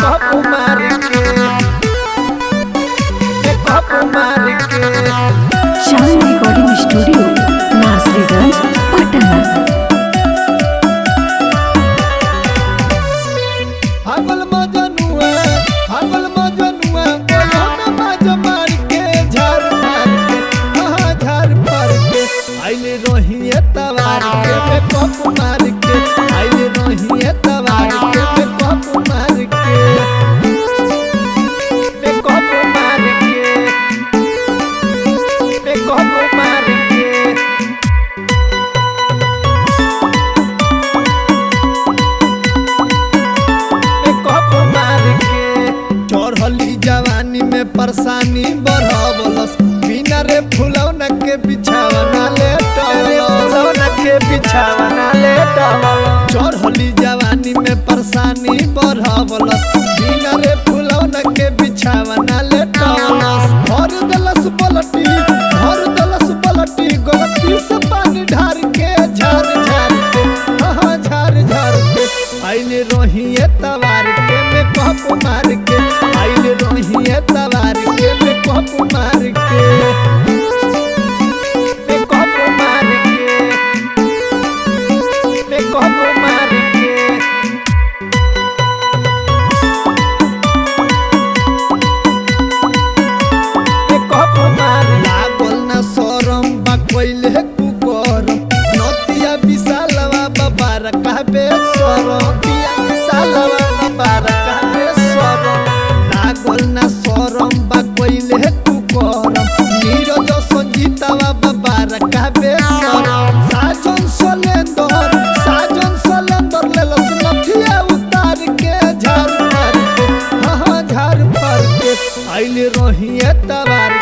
Cup मार के शाम रिकॉर्डिंग स्टूडियो नासरीगंज पटना। हगल मजनुआ बोलो न मज मार के झार मार के हाँ झार मार के आइले रोहिए तवार के पे कप मार के आइले रोहिए तवार के पे कप मार के पे कप मार के पे कप मार के चढ़ली जवानी में परेशानी बढ़ावलस बिना रे फुलौना के बिछावना लेटावलस चढ़ली जवानी में परेशानी बढ़ावलस बिना रे फुलौना के बिछावना लेटावलस भर दलस पलटी गलती से पानी ढार के झार के हाँ झार के आइले रोहिए तवार के में कप मार के आइले रोहिए तवार के में कप मार के में कप मार के में कप मार के में कप मार लागल ना शरम बा कोइले कुकरम नतिया विशालवा बाबा कहबे शरम लागल ना शरम बा कोइले तू करम नीरज संगीतवा बाबा कहबे शरम साजन सलेंदर लेलस नथिया उतार के झार मार के हाँ झार मार के आइले रोहिए तवार